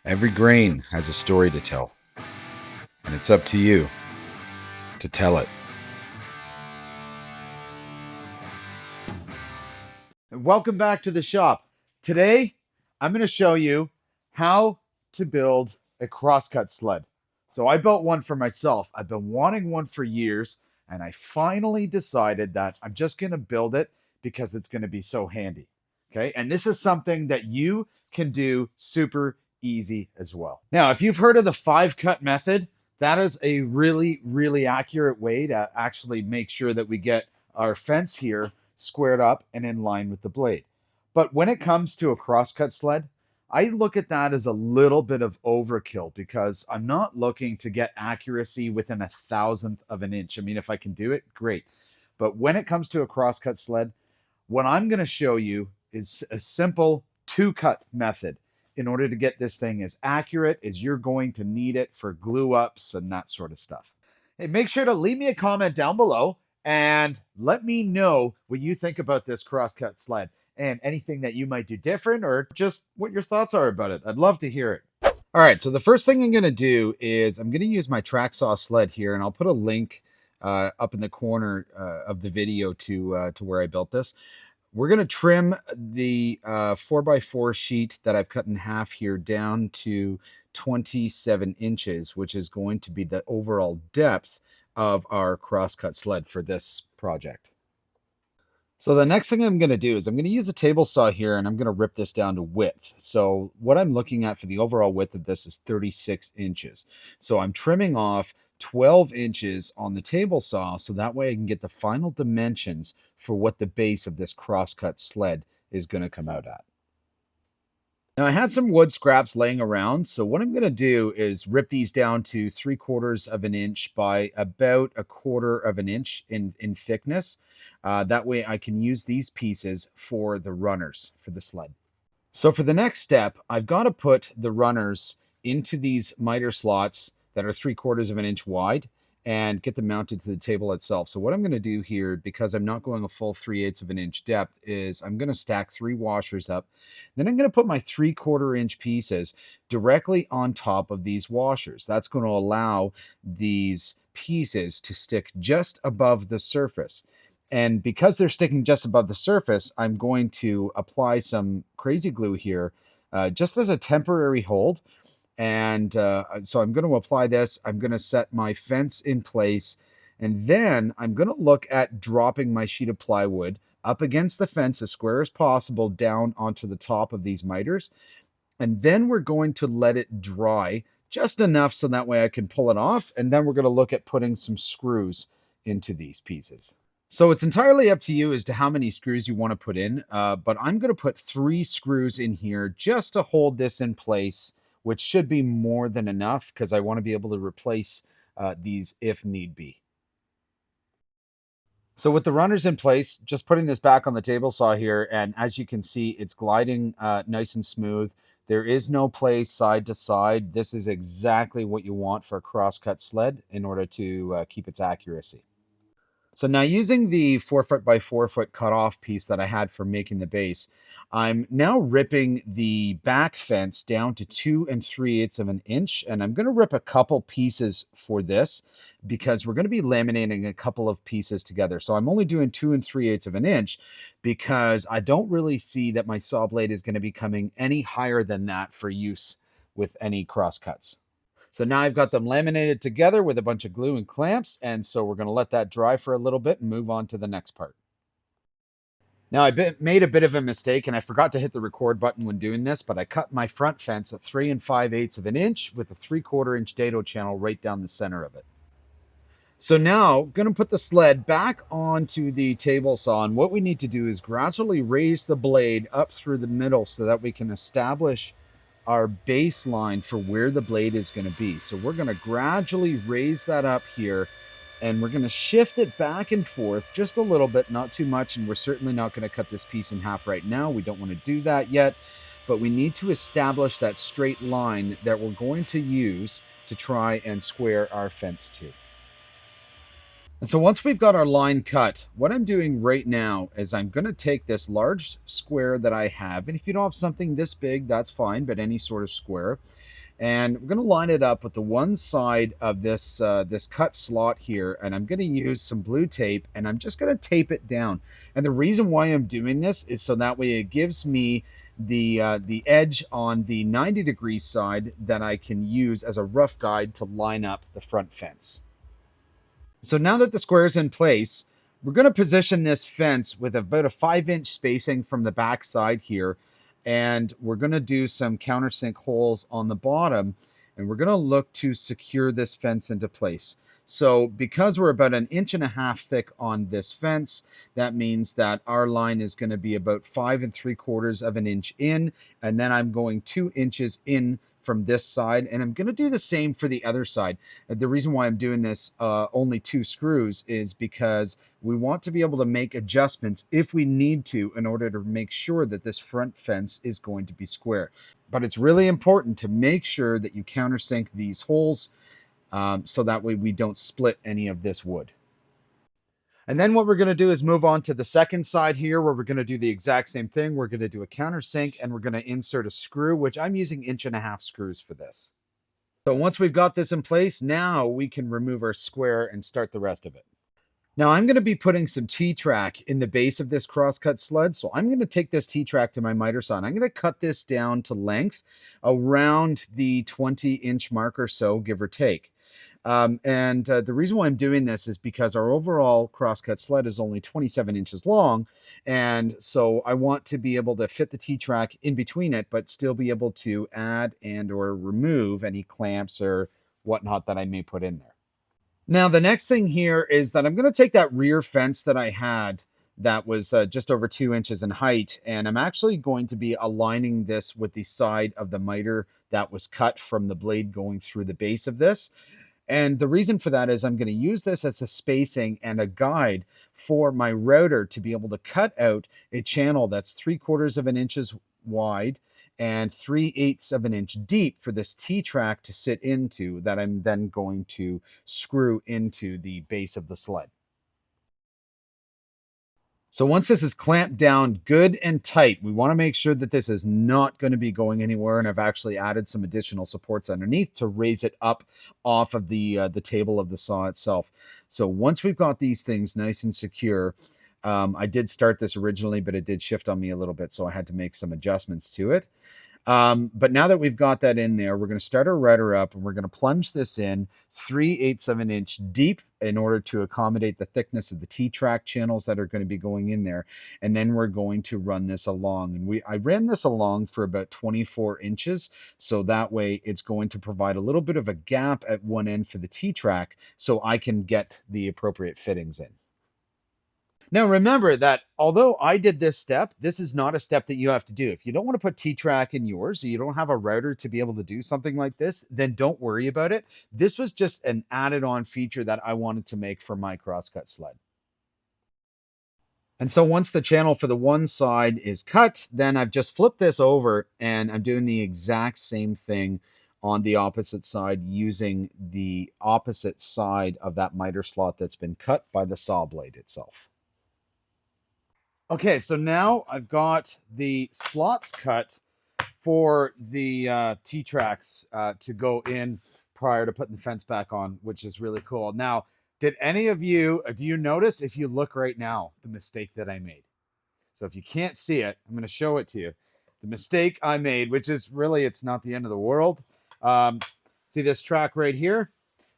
Every grain has a story to tell, and it's up to you to tell it. Welcome back to the shop. Today, I'm going to show you how to build a crosscut sled. So I built one for myself. I've been wanting one for years, and I finally decided that I'm just going to build it because it's going to be so handy. Okay, and this is something that you can do super easy as well. Now, if you've heard of the 5-cut method, that is a really accurate way to actually make sure that we get our fence here squared up and in line with the blade. But when it comes to a crosscut sled, I look at that as a little bit of overkill because I'm not looking to get accuracy within a thousandth of an inch. I mean, if I can do it, great. But when it comes to a crosscut sled, what I'm going to show you is a simple 2-cut method in order to get this thing as accurate as you're going to need it for glue ups and that sort of stuff. Hey, make sure to leave me a comment down below and let me know what you think about this crosscut sled and anything that you might do different or just what your thoughts are about it. I'd love to hear it. All right, so the first thing I'm going to do is I'm going to use my track saw sled here, and I'll put a link up in the corner of the video to where I built this. We're going to trim the 4x4 sheet that I've cut in half here down to 27 inches, which is going to be the overall depth of our crosscut sled for this project. So the next thing I'm going to do is I'm going to use a table saw here, and I'm going to rip this down to width. So what I'm looking at for the overall width of this is 36 inches. So I'm trimming off 12 inches on the table saw, so that way I can get the final dimensions for what the base of this crosscut sled is going to come out at. Now I had some wood scraps laying around, so what I'm going to do is rip these down to 3/4 of an inch by about 1/4 of an inch in thickness. That way I can use these pieces for the runners for the sled. So for the next step, I've got to put the runners into these miter slots that are 3/4 of an inch wide and get them mounted to the table itself. So what I'm going to do here, because I'm not going a full 3/8 of an inch depth, is I'm going to stack 3 washers up. Then I'm going to put my 3/4 inch pieces directly on top of these washers. That's going to allow these pieces to stick just above the surface. And because they're sticking just above the surface, I'm going to apply some crazy glue here just as a temporary hold. And so I'm going to apply this. I'm going to set my fence in place. And then I'm going to look at dropping my sheet of plywood up against the fence as square as possible down onto the top of these miters. And then we're going to let it dry just enough so that way I can pull it off. And then we're going to look at putting some screws into these pieces. So it's entirely up to you as to how many screws you want to put in, but I'm going to put 3 screws in here just to hold this in place, which should be more than enough because I want to be able to replace these if need be. So with the runners in place, just putting this back on the table saw here, and as you can see, it's gliding nice and smooth. There is no play side to side. This is exactly what you want for a crosscut sled in order to keep its accuracy. So now using the 4 foot by 4 foot cutoff piece that I had for making the base, I'm now ripping the back fence down to 2 3/8 of an inch. And I'm going to rip a couple pieces for this because we're going to be laminating a couple of pieces together. So I'm only doing 2 3/8 of an inch because I don't really see that my saw blade is going to be coming any higher than that for use with any cross cuts. So now I've got them laminated together with a bunch of glue and clamps, and so we're going to let that dry for a little bit and move on to the next part. Now I made a bit of a mistake and I forgot to hit the record button when doing this, but I cut my front fence at 3 5/8 of an inch with a 3/4 inch dado channel right down the center of it. So now I'm going to put the sled back onto the table saw, and what we need to do is gradually raise the blade up through the middle so that we can establish our baseline for where the blade is going to be. So we're going to gradually raise that up here, and we're going to shift it back and forth just a little bit, not too much. And we're certainly not going to cut this piece in half right now. We don't want to do that yet, but we need to establish that straight line that we're going to use to try and square our fence to. And so once we've got our line cut, what I'm doing right now is I'm going to take this large square that I have, and if you don't have something this big, that's fine, but any sort of square, and we're going to line it up with the one side of this cut slot here, and I'm going to use some blue tape, and I'm just going to tape it down. And the reason why I'm doing this is so that way it gives me the edge on the 90-degree side that I can use as a rough guide to line up the front fence. So now that the square is in place, we're going to position this fence with about a 5-inch spacing from the back side here. And we're going to do some countersink holes on the bottom. And we're going to look to secure this fence into place. So because we're about 1.5 inches thick on this fence, that means that our line is going to be about 5 3/4 of an inch in. And then I'm going 2 inches in from this side. And I'm going to do the same for the other side. The reason why I'm doing this only 2 screws is because we want to be able to make adjustments if we need to in order to make sure that this front fence is going to be square. But it's really important to make sure that you countersink these holes so that way we don't split any of this wood. And then what we're going to do is move on to the second side here where we're going to do the exact same thing. We're going to do a countersink and we're going to insert a screw, which I'm using 1.5 inch screws for this. So once we've got this in place, now we can remove our square and start the rest of it. Now I'm going to be putting some T-track in the base of this crosscut sled. So I'm going to take this T-track to my miter saw and I'm going to cut this down to length around the 20-inch mark or so, give or take. The reason why I'm doing this is because our overall crosscut sled is only 27 inches long. And so I want to be able to fit the T-track in between it, but still be able to add and or remove any clamps or whatnot that I may put in there. Now, the next thing here is that I'm going to take that rear fence that I had that was just over 2 inches in height, and I'm actually going to be aligning this with the side of the miter that was cut from the blade going through the base of this. And the reason for that is I'm going to use this as a spacing and a guide for my router to be able to cut out a channel that's 3/4 of an inches wide and 3/8 of an inch deep for this T-track to sit into that I'm then going to screw into the base of the sled. So once this is clamped down good and tight, we want to make sure that this is not going to be going anywhere. And I've actually added some additional supports underneath to raise it up off of the table of the saw itself. So once we've got these things nice and secure, I did start this originally, but it did shift on me a little bit. So I had to make some adjustments to it. But now that we've got that in there, we're going to start our router up and we're going to plunge this in 3/8 of an inch deep in order to accommodate the thickness of the T-track channels that are going to be going in there. And then we're going to run this along. And I ran this along for about 24 inches. So that way it's going to provide a little bit of a gap at one end for the T-track so I can get the appropriate fittings in. Now remember that although I did this step, this is not a step that you have to do. If you don't want to put T-track in yours, or you don't have a router to be able to do something like this, then don't worry about it. This was just an added on feature that I wanted to make for my crosscut sled. And so once the channel for the one side is cut, then I've just flipped this over and I'm doing the exact same thing on the opposite side using the opposite side of that miter slot that's been cut by the saw blade itself. Okay, so now I've got the slots cut for the T-tracks to go in prior to putting the fence back on, which is really cool. Now, did any of you, do you notice if you look right now, the mistake that I made? So if you can't see it, I'm going to show it to you. The mistake I made, which is really, it's not the end of the world. See this track right here?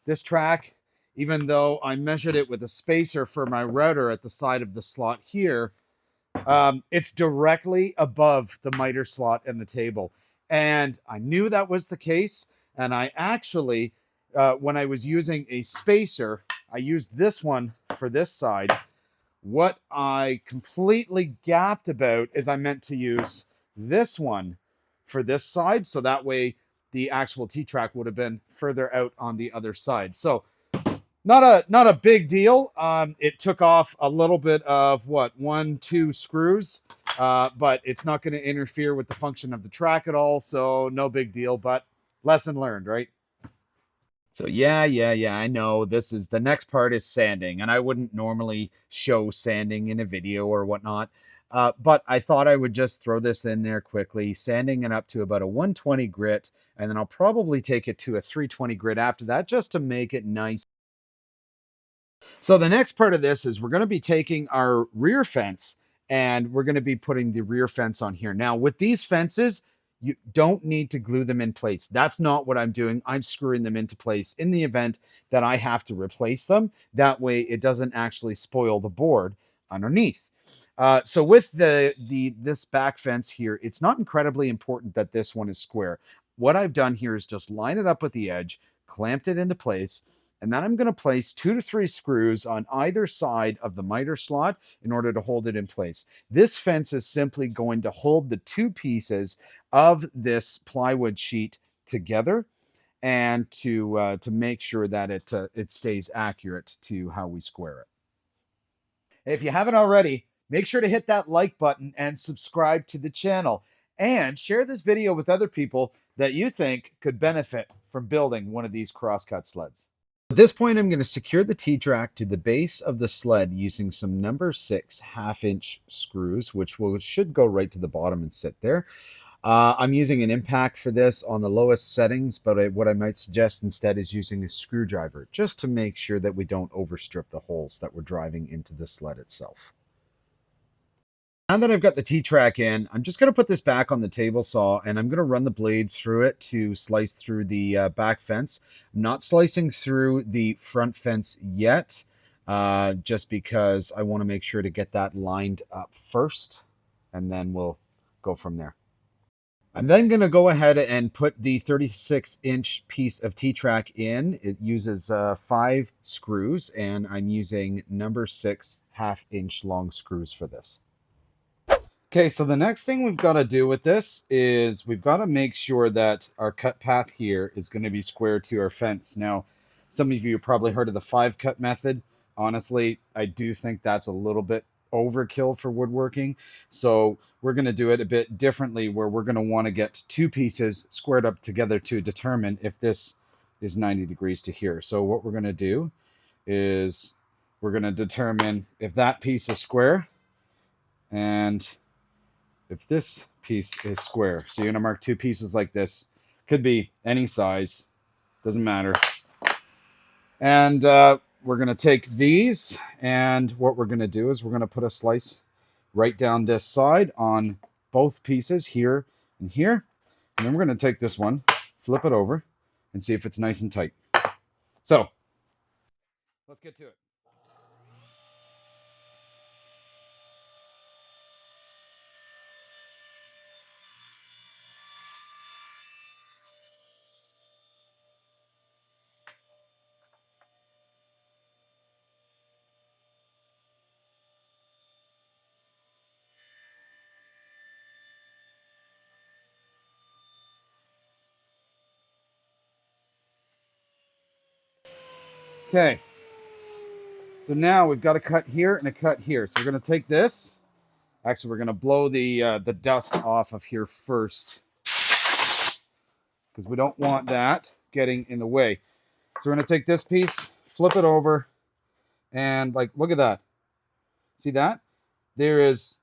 This track, even though I measured it with a spacer for my router at the side of the slot here, it's directly above the miter slot and the table. And I knew that was the case. And I actually, when I was using a spacer, I used this one for this side. What I completely gapped about is I meant to use this one for this side. So that way the actual T-track would have been further out on the other side. So not a big deal. It took off a little bit of what, 1-2 screws, but it's not going to interfere with the function of the track at all. So no big deal, but lesson learned, right? So yeah, I know this is the next part is sanding, and I wouldn't normally show sanding in a video or whatnot, but I thought I would just throw this in there quickly, sanding it up to about a 120 grit, and then I'll probably take it to a 320 grit after that, just to make it nice. So the next part of this is we're going to be taking our rear fence and we're going to be putting the rear fence on here. Now with these fences, you don't need to glue them in place. That's not what I'm doing. I'm screwing them into place in the event that I have to replace them. That way it doesn't actually spoil the board underneath. So with this back fence here, it's not incredibly important that this one is square. What I've done here is just line it up with the edge, clamped it into place, and then I'm going to place 2 to 3 screws on either side of the miter slot in order to hold it in place. This fence is simply going to hold the two pieces of this plywood sheet together and to make sure that it stays accurate to how we square it. If you haven't already, make sure to hit that like button and subscribe to the channel. And share this video with other people that you think could benefit from building one of these crosscut sleds. At this point, I'm going to secure the T-track to the base of the sled using some number 6 half-inch screws, which should go right to the bottom and sit there. I'm using an impact for this on the lowest settings, but what I might suggest instead is using a screwdriver just to make sure that we don't overstrip the holes that we're driving into the sled itself. Now that I've got the T-track in, I'm just going to put this back on the table saw and I'm going to run the blade through it to slice through the back fence. I'm not slicing through the front fence yet, just because I want to make sure to get that lined up first, and then we'll go from there. I'm then going to go ahead and put the 36-inch piece of T-track in. It uses 5 screws, and I'm using number 6 half-inch long screws for this. Okay, so the next thing we've got to do with this is we've got to make sure that our cut path here is going to be square to our fence. Now, some of you have probably heard of the 5-cut method. Honestly, I do think that's a little bit overkill for woodworking. So we're going to do it a bit differently, where we're going to want to get 2 pieces squared up together to determine if this is 90 degrees to here. So what we're going to do is we're going to determine if that piece is square and if this piece is square. So you're going to mark 2 pieces like this. Could be any size, doesn't matter. And we're going to take these, and what we're going to do is we're going to put a slice right down this side on both pieces, here and here. And then we're going to take this one, flip it over, and see if it's nice and tight. So let's get to it. Okay, so now we've got a cut here and a cut here. So we're going to take this. Actually, we're going to blow the dust off of here first, because we don't want that getting in the way. So we're going to take this piece, flip it over, and like, look at that. See that? There's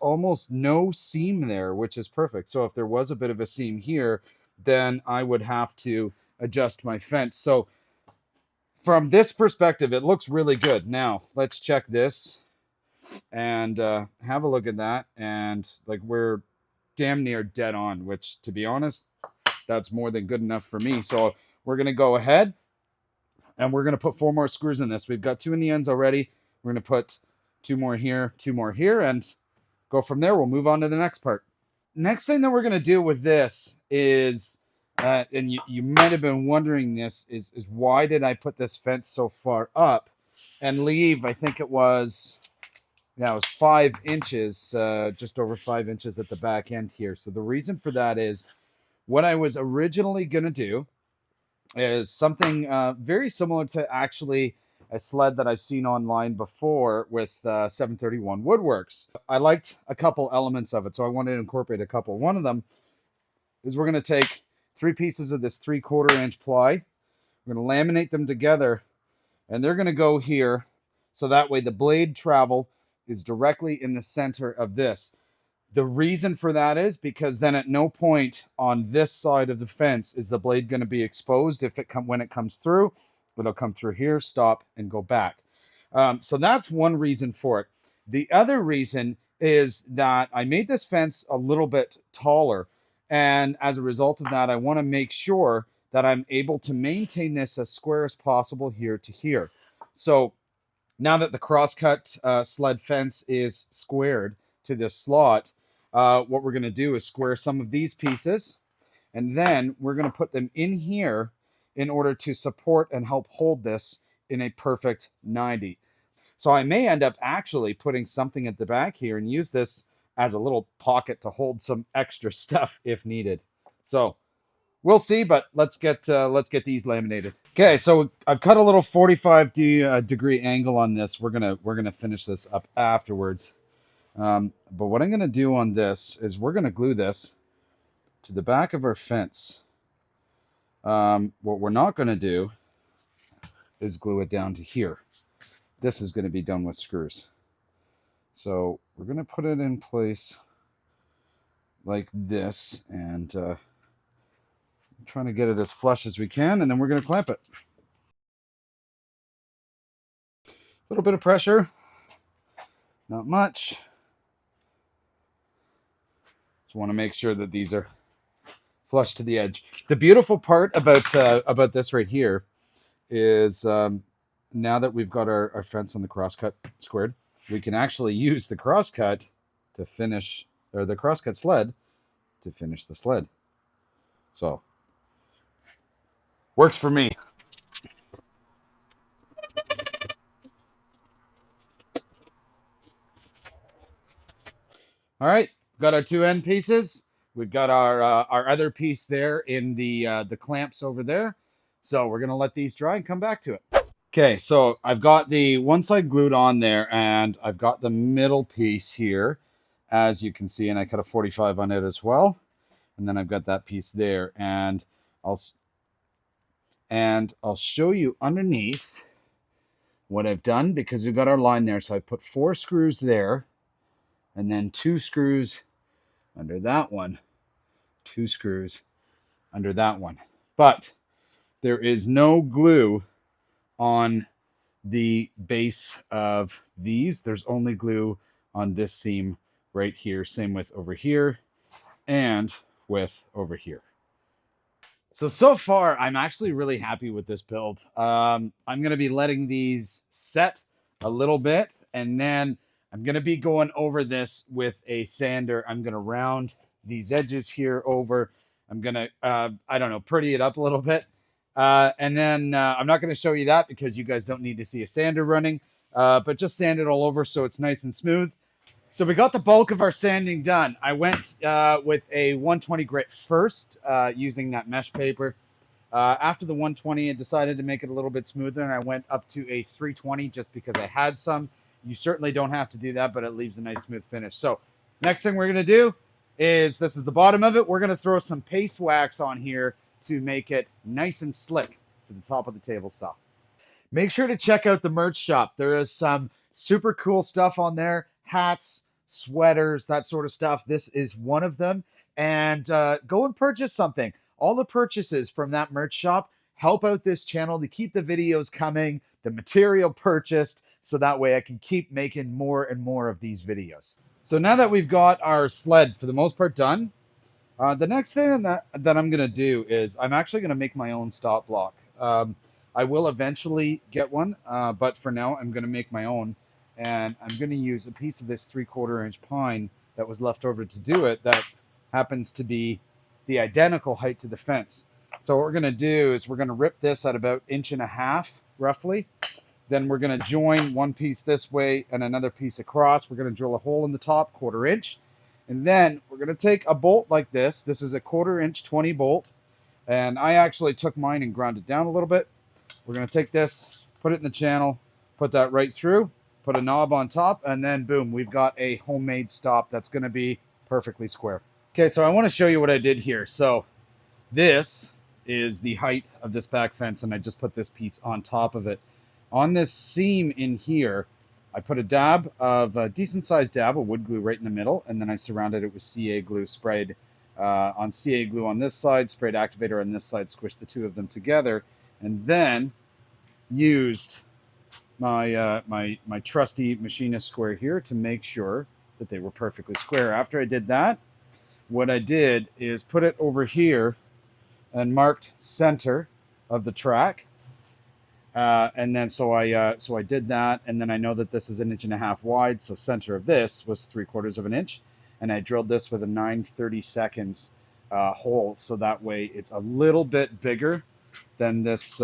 almost no seam there, which is perfect. So if there was a bit of a seam here, then I would have to adjust my fence. So from this perspective, it looks really good. Now let's check this and have a look at that. And like, we're damn near dead on, which, to be honest, that's more than good enough for me. So we're going to go ahead and we're going to put 4 more screws in this. We've got 2 in the ends already. We're going to put 2 more here, 2 more here, and go from there. We'll move on to the next part. Next thing that we're going to do with this is, and you might have been wondering this, is why did I put this fence so far up and leave, I think it was 5 inches, just over 5 inches at the back end here. So the reason for that is what I was originally going to do is something very similar to actually a sled that I've seen online before with 731 Woodworks. I liked a couple elements of it, so I wanted to incorporate a couple. One of them is we're going to take 3 pieces of this 3/4 inch ply. We're going to laminate them together, and they're going to go here. So that way the blade travel is directly in the center of this. The reason for that is because then at no point on this side of the fence is the blade going to be exposed. When it comes through, it'll come through here, stop, and go back. So that's one reason for it. The other reason is that I made this fence a little bit taller, and as a result of that, I want to make sure that I'm able to maintain this as square as possible here to here. So now that the crosscut sled fence is squared to this slot, what we're going to do is square some of these pieces, and then we're going to put them in here in order to support and help hold this in a perfect 90. So I may end up actually putting something at the back here and use this as a little pocket to hold some extra stuff if needed. So we'll see, but let's get these laminated. Okay, so I've cut a little 45 degree angle on this. We're gonna finish this up afterwards. But what I'm gonna do on this is we're gonna glue this to the back of our fence. What we're not gonna do is glue it down to here. This is gonna be done with screws. So we're gonna put it in place like this, and trying to get it as flush as we can, and then we're gonna clamp it. A little bit of pressure, not much. Just want to make sure that these are flush to the edge. The beautiful part about this right here is now that we've got our fence on the crosscut squared, we can actually use the crosscut to finish, or the crosscut sled to finish the sled. So works for me. All right, got our two end pieces. We've got our other piece there in the clamps over there. So we're gonna let these dry and come back to it. Okay, so I've got the one side glued on there, and I've got the middle piece here, as you can see, and I cut a 45 on it as well. And then I've got that piece there, and I'll show you underneath what I've done, because we've got our line there. So I put 4 screws there, and then 2 screws under that one, 2 screws under that one. But there is no glue on the base of these. There's only glue on this seam right here. Same with over here and with over here. So far, I'm actually really happy with this build. I'm going to be letting these set a little bit, and then I'm going to be going over this with a sander. I'm going to round these edges here over. I'm going to, I don't know, pretty it up a little bit. And then I'm not going to show you that because you guys don't need to see a sander running, but just sand it all over so it's nice and smooth. So we got the bulk of our sanding done. I went with a 120 grit first using that mesh paper. After the 120, I decided to make it a little bit smoother, and I went up to a 320 just because I had some. You certainly don't have to do that, but it leaves a nice smooth finish. So next thing we're going to do is, this is the bottom of it. We're going to throw some paste wax on here to make it nice and slick for the top of the table saw. Make sure to check out the merch shop. There is some super cool stuff on there. Hats, sweaters, that sort of stuff. This is one of them. And go and purchase something. All the purchases from that merch shop help out this channel to keep the videos coming, the material purchased, so that way I can keep making more and more of these videos. So now that we've got our sled for the most part done, the next thing that I'm going to do is I'm actually going to make my own stop block. I will eventually get one, but for now I'm going to make my own. And I'm going to use a piece of this 3/4 inch pine that was left over to do it, that happens to be the identical height to the fence. So what we're going to do is we're going to rip this at about 1.5 inches roughly. Then we're going to join one piece this way and another piece across. We're going to drill a hole in the top, 1/4 inch. And then we're going to take a bolt like this. This is a 1/4 inch 20 bolt. And I actually took mine and ground it down a little bit. We're going to take this, put it in the channel, put that right through, put a knob on top, and then boom, we've got a homemade stop that's going to be perfectly square. Okay, so I want to show you what I did here. So this is the height of this back fence, and I just put this piece on top of it. On this seam in here, I put a dab of a decent sized dab of wood glue right in the middle, and then I surrounded it with CA glue, sprayed on CA glue on this side, sprayed activator on this side, squished the two of them together, and then used my trusty machinist square here to make sure that they were perfectly square. After I did that, what I did is put it over here and marked center of the track. And then so I did that, and then I know that this is 1.5 inches wide, so center of this was 3/4 of an inch, and I drilled this with a 9/32 hole, so that way it's a little bit bigger than this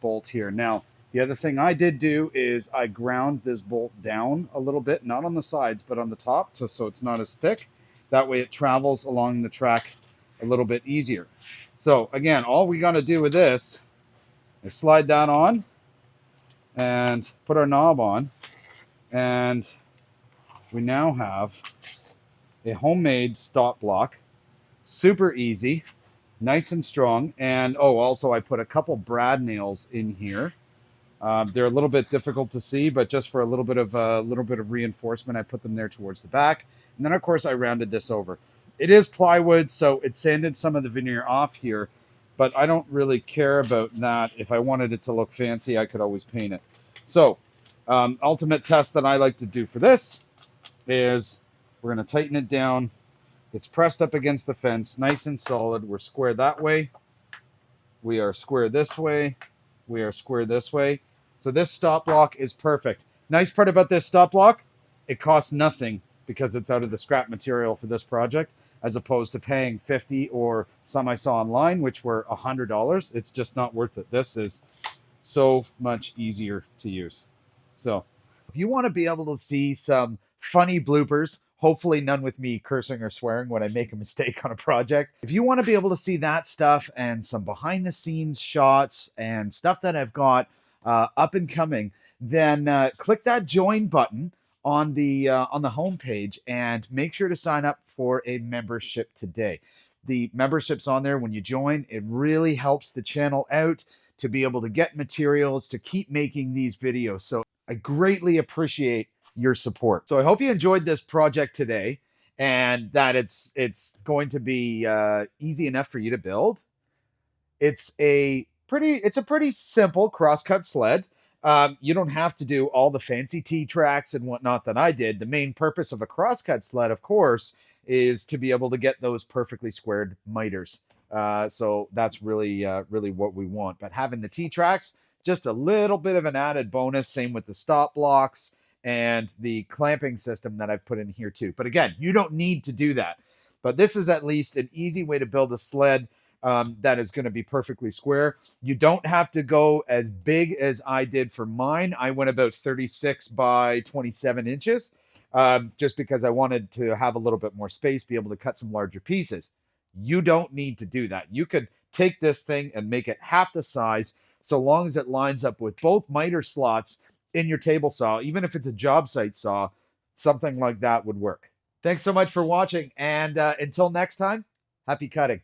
bolt here. Now, the other thing I did do is I ground this bolt down a little bit, not on the sides, but on the top, so it's not as thick. That way it travels along the track a little bit easier. So again, all we got to do with this is slide that on and put our knob on, and we now have a homemade stop block. Super easy, nice and strong. And oh, also I put a couple brad nails in here. They're a little bit difficult to see, but just for a little bit of reinforcement, I put them there towards the back. And then of course I rounded this over. It is plywood, so it sanded some of the veneer off here, but I don't really care about that. If I wanted it to look fancy, I could always paint it. So ultimate test that I like to do for this is we're going to tighten it down. It's pressed up against the fence, nice and solid. We're square that way. We are square this way. We are square this way. So this stop block is perfect. Nice part about this stop block, it costs nothing because it's out of the scrap material for this project, as opposed to paying $50 or some I saw online, which were $100. It's just not worth it. This is so much easier to use. So if you want to be able to see some funny bloopers, hopefully none with me cursing or swearing when I make a mistake on a project, if you want to be able to see that stuff and some behind the scenes shots and stuff that I've got up and coming, then click that join button on the homepage and make sure to sign up for a membership today. The membership's on there when you join. It really helps the channel out to be able to get materials to keep making these videos. So I greatly appreciate your support. So I hope you enjoyed this project today, and that it's going to be easy enough for you to build. It's a pretty simple crosscut sled. You don't have to do all the fancy T-tracks and whatnot that I did. The main purpose of a crosscut sled, of course, is to be able to get those perfectly squared miters. So that's really what we want. But having the T-tracks, just a little bit of an added bonus. Same with the stop blocks and the clamping system that I've put in here too. But again, you don't need to do that. But this is at least an easy way to build a sled that is going to be perfectly square. You don't have to go as big as I did for mine. I went about 36 by 27 inches just because I wanted to have a little bit more space, be able to cut some larger pieces. You don't need to do that. You could take this thing and make it half the size, so long as it lines up with both miter slots in your table saw. Even if it's a job site saw, something like that would work. Thanks so much for watching, and until next time, happy cutting.